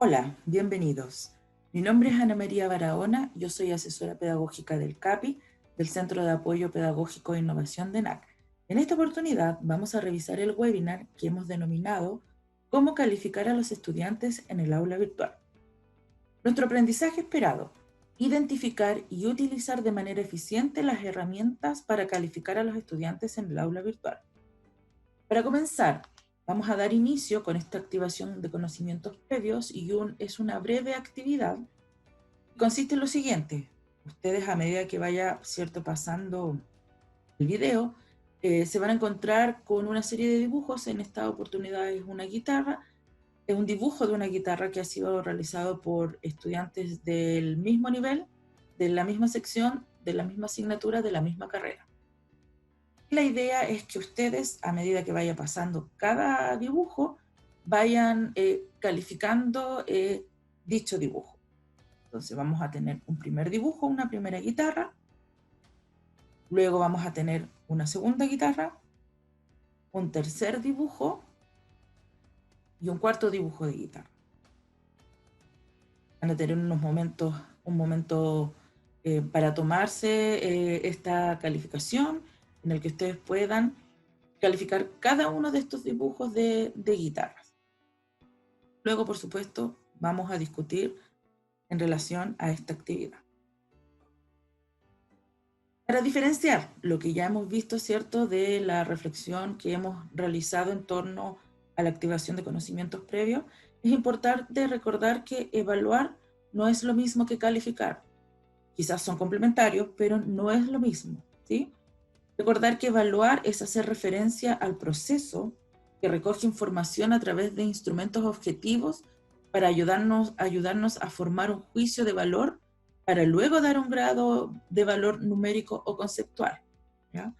Hola, bienvenidos. Mi nombre es Ana María Barahona, yo soy asesora pedagógica del CAPI, del Centro de Apoyo Pedagógico e Innovación de NAC. En esta oportunidad vamos a revisar el webinar que hemos denominado ¿Cómo calificar a los estudiantes en el aula virtual? Nuestro aprendizaje esperado: identificar y utilizar de manera eficiente las herramientas para calificar a los estudiantes en el aula virtual. Para comenzar, vamos a dar inicio con esta activación de conocimientos previos y es una breve actividad. Consiste en lo siguiente: ustedes, a medida que vaya pasando el video, se van a encontrar con una serie de dibujos. En esta oportunidad es una guitarra, es un dibujo de una guitarra que ha sido realizado por estudiantes del mismo nivel, de la misma sección, de la misma asignatura, de la misma carrera. La idea es que ustedes, a medida que vaya pasando cada dibujo, vayan calificando dicho dibujo. Entonces vamos a tener un primer dibujo, una primera guitarra, luego vamos a tener una segunda guitarra, un tercer dibujo y un cuarto dibujo de guitarra. Van a tener un momento para tomarse esta calificación, en el que ustedes puedan calificar cada uno de estos dibujos de guitarras. Luego, por supuesto, vamos a discutir en relación a esta actividad. Para diferenciar lo que ya hemos visto, ¿cierto?, de la reflexión que hemos realizado en torno a la activación de conocimientos previos, es importante recordar que evaluar no es lo mismo que calificar. Quizás son complementarios, pero no es lo mismo, ¿sí? Recordar que evaluar es hacer referencia al proceso que recoge información a través de instrumentos objetivos para ayudarnos a formar un juicio de valor, para luego dar un grado de valor numérico o conceptual, ¿ya?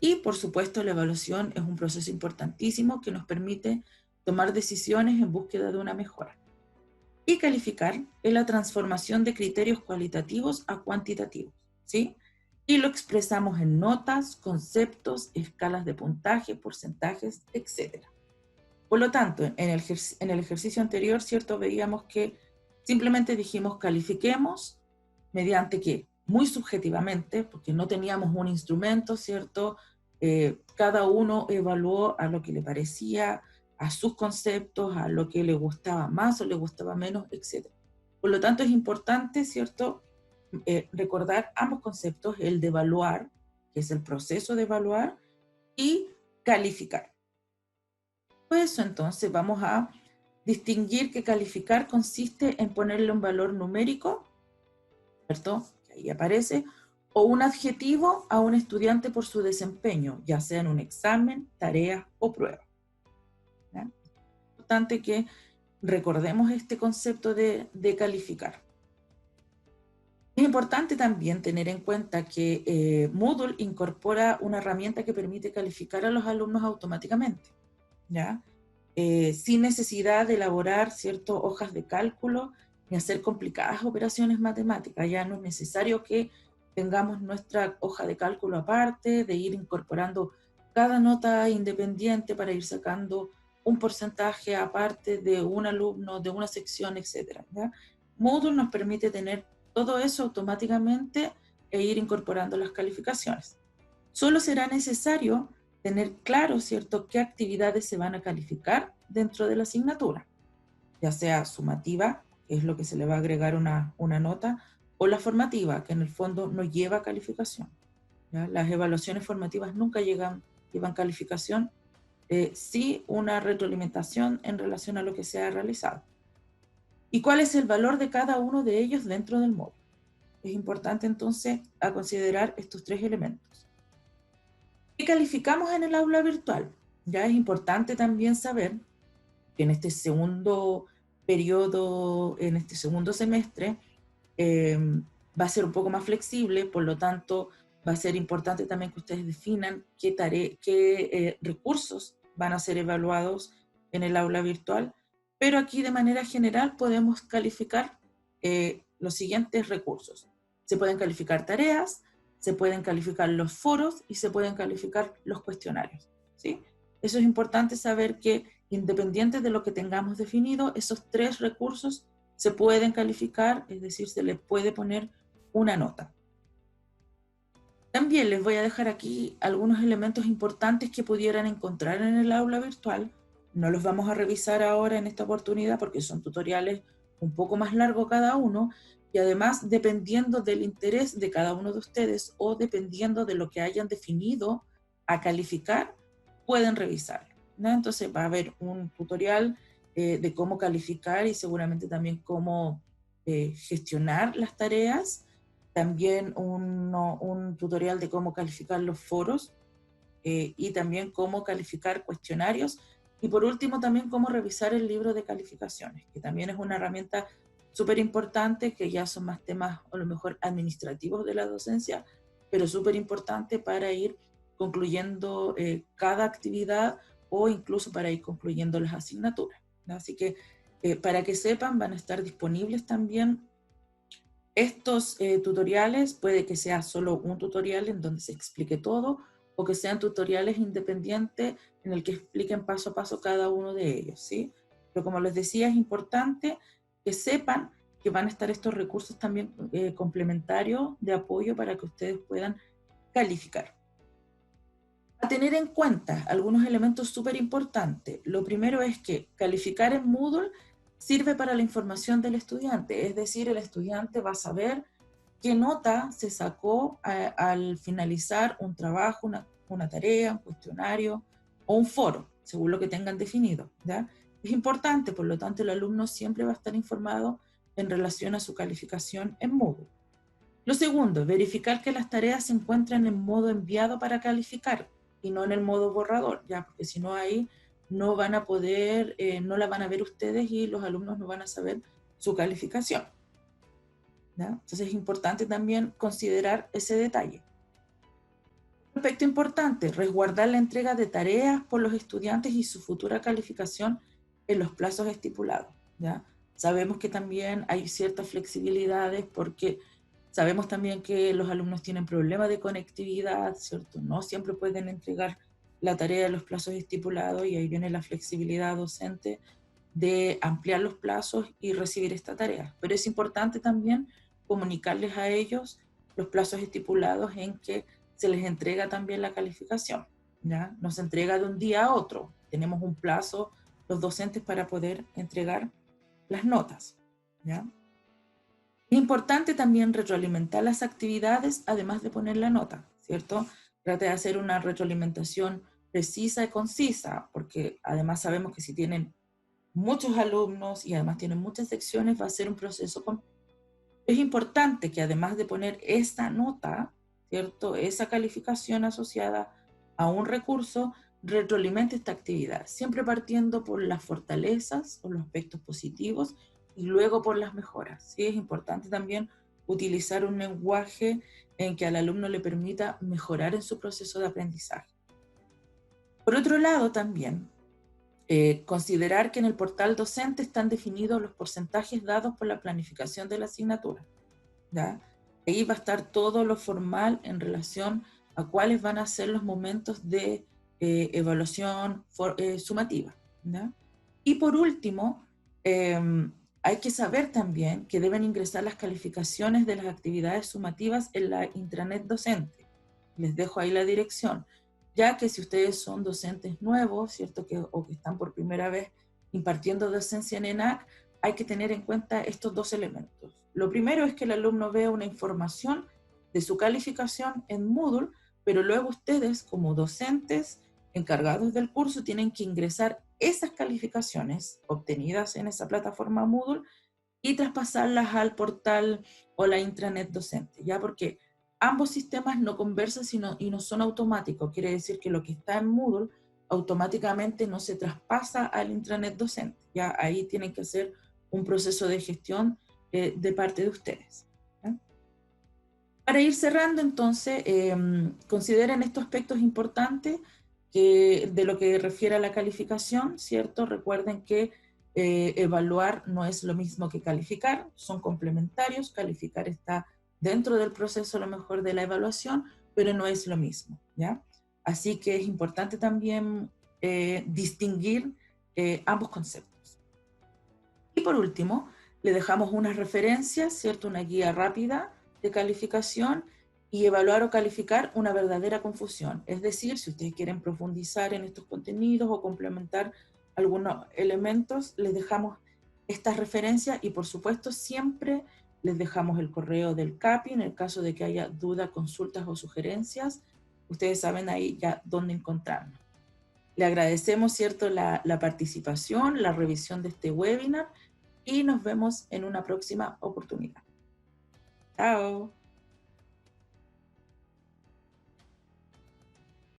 Y por supuesto, la evaluación es un proceso importantísimo que nos permite tomar decisiones en búsqueda de una mejora. Y calificar es la transformación de criterios cualitativos a cuantitativos, ¿sí? Y lo expresamos en notas, conceptos, escalas de puntaje, porcentajes, etc. Por lo tanto, en el ejercicio anterior, ¿cierto?, veíamos que simplemente dijimos califiquemos mediante que, muy subjetivamente, porque no teníamos un instrumento, ¿cierto? Cada uno evaluó a lo que le parecía, a sus conceptos, a lo que le gustaba más o le gustaba menos, etc. Por lo tanto, es importante, ¿cierto?, recordar ambos conceptos: el de evaluar, que es el proceso de evaluar, y calificar. Por eso, entonces, vamos a distinguir que calificar consiste en ponerle un valor numérico, ¿cierto?, que ahí aparece, o un adjetivo a un estudiante por su desempeño, ya sea en un examen, tarea o prueba, ¿ya? Es importante que recordemos este concepto de calificar. Es importante también tener en cuenta que Moodle incorpora una herramienta que permite calificar a los alumnos automáticamente, ¿ya? Sin necesidad de elaborar, ¿cierto?, hojas de cálculo ni hacer complicadas operaciones matemáticas. Ya no es necesario que tengamos nuestra hoja de cálculo aparte, de ir incorporando cada nota independiente para ir sacando un porcentaje aparte de un alumno, de una sección, etc., ¿ya? Moodle nos permite tener todo eso automáticamente e ir incorporando las calificaciones. Solo será necesario tener claro, ¿cierto?, qué actividades se van a calificar dentro de la asignatura, ya sea sumativa, que es lo que se le va a agregar una nota, o la formativa, que en el fondo no lleva calificación, ¿ya? Las evaluaciones formativas nunca llevan calificación, sí una retroalimentación en relación a lo que se ha realizado. ¿Y cuál es el valor de cada uno de ellos dentro del módulo? Es importante entonces a considerar estos tres elementos. ¿Qué calificamos en el aula virtual? Ya es importante también saber que en este segundo periodo, en este segundo semestre, eh, va a ser un poco más flexible. Por lo tanto, va a ser importante también que ustedes definan qué recursos van a ser evaluados en el aula virtual, pero aquí de manera general podemos calificar los siguientes recursos. Se pueden calificar tareas, se pueden calificar los foros y se pueden calificar los cuestionarios, ¿sí? Eso es importante saber, que independiente de lo que tengamos definido, esos 3 recursos se pueden calificar, es decir, se les puede poner una nota. También les voy a dejar aquí algunos elementos importantes que pudieran encontrar en el aula virtual. No los vamos a revisar ahora en esta oportunidad porque son tutoriales un poco más largos cada uno, y además, dependiendo del interés de cada uno de ustedes o dependiendo de lo que hayan definido a calificar, pueden revisarlo, ¿no? Entonces va a haber un tutorial de cómo calificar y seguramente también cómo gestionar las tareas, también un tutorial de cómo calificar los foros y también cómo calificar cuestionarios, y por último también cómo revisar el libro de calificaciones, que también es una herramienta súper importante, que ya son más temas a lo mejor administrativos de la docencia, pero súper importante para ir concluyendo cada actividad o incluso para ir concluyendo las asignaturas, ¿no? Así que para que sepan, van a estar disponibles también estos tutoriales. Puede que sea solo un tutorial en donde se explique todo, o que sean tutoriales independientes en el que expliquen paso a paso cada uno de ellos, ¿sí? Pero como les decía, es importante que sepan que van a estar estos recursos también complementarios de apoyo para que ustedes puedan calificar. A tener en cuenta algunos elementos súper importantes. Lo primero es que calificar en Moodle sirve para la información del estudiante, es decir, el estudiante va a saber qué nota se sacó al finalizar un trabajo, una tarea, un cuestionario o un foro, según lo que tengan definido, ¿ya? Es importante, por lo tanto, el alumno siempre va a estar informado en relación a su calificación en Moodle. Lo segundo, verificar que las tareas se encuentran en modo enviado para calificar y no en el modo borrador, ya, porque si no ahí no van a poder, no la van a ver ustedes y los alumnos no van a saber su calificación, ¿ya? Entonces es importante también considerar ese detalle. Un aspecto importante, resguardar la entrega de tareas por los estudiantes y su futura calificación en los plazos estipulados, ¿ya? Sabemos que también hay ciertas flexibilidades porque sabemos también que los alumnos tienen problemas de conectividad, ¿cierto? No siempre pueden entregar la tarea en los plazos estipulados, y ahí viene la flexibilidad docente de ampliar los plazos y recibir esta tarea. Pero es importante también comunicarles a ellos los plazos estipulados en que se les entrega también la calificación, ¿ya? No se entrega de un día a otro. Tenemos un plazo los docentes para poder entregar las notas, ¿ya? Es importante también retroalimentar las actividades, además de poner la nota, ¿cierto? Trate de hacer una retroalimentación precisa y concisa, porque además sabemos que si tienen muchos alumnos y además tienen muchas secciones, va a ser un proceso complejo. Es importante que además de poner esta nota, ¿cierto?, esa calificación asociada a un recurso, retroalimente esta actividad, siempre partiendo por las fortalezas o los aspectos positivos y luego por las mejoras, ¿sí? Es importante también utilizar un lenguaje en que al alumno le permita mejorar en su proceso de aprendizaje. Por otro lado, también considerar que en el portal docente están definidos los porcentajes dados por la planificación de la asignatura, ¿ya? Ahí va a estar todo lo formal en relación a cuáles van a ser los momentos de evaluación sumativa, ¿ya? Y por último, hay que saber también que deben ingresar las calificaciones de las actividades sumativas en la intranet docente. Les dejo ahí la dirección, ya que si ustedes son docentes nuevos, ¿cierto? O que están por primera vez impartiendo docencia en ENAC, hay que tener en cuenta estos dos elementos. Lo primero es que el alumno vea una información de su calificación en Moodle, pero luego ustedes como docentes encargados del curso tienen que ingresar esas calificaciones obtenidas en esa plataforma Moodle y traspasarlas al portal o la intranet docente, ¿ya? Porque ambos sistemas no conversan y no son automáticos. Quiere decir que lo que está en Moodle automáticamente no se traspasa al intranet docente. Ya ahí tienen que hacer un proceso de gestión de parte de ustedes, ¿ya? Para ir cerrando, entonces, consideren estos aspectos importantes de lo que refiere a la calificación, ¿cierto? Recuerden que evaluar no es lo mismo que calificar, son complementarios. Calificar está dentro del proceso, a lo mejor, de la evaluación, pero no es lo mismo, ¿ya? Así que es importante también distinguir ambos conceptos. Y por último, le dejamos unas referencias, ¿cierto? Una guía rápida de calificación y evaluar o calificar una verdadera confusión. Es decir, si ustedes quieren profundizar en estos contenidos o complementar algunos elementos, les dejamos estas referencias y por supuesto siempre les dejamos el correo del CAPI en el caso de que haya dudas, consultas o sugerencias. Ustedes saben ahí ya dónde encontrarnos. Le agradecemos, ¿cierto?, la participación, la revisión de este webinar y nos vemos en una próxima oportunidad. Chao.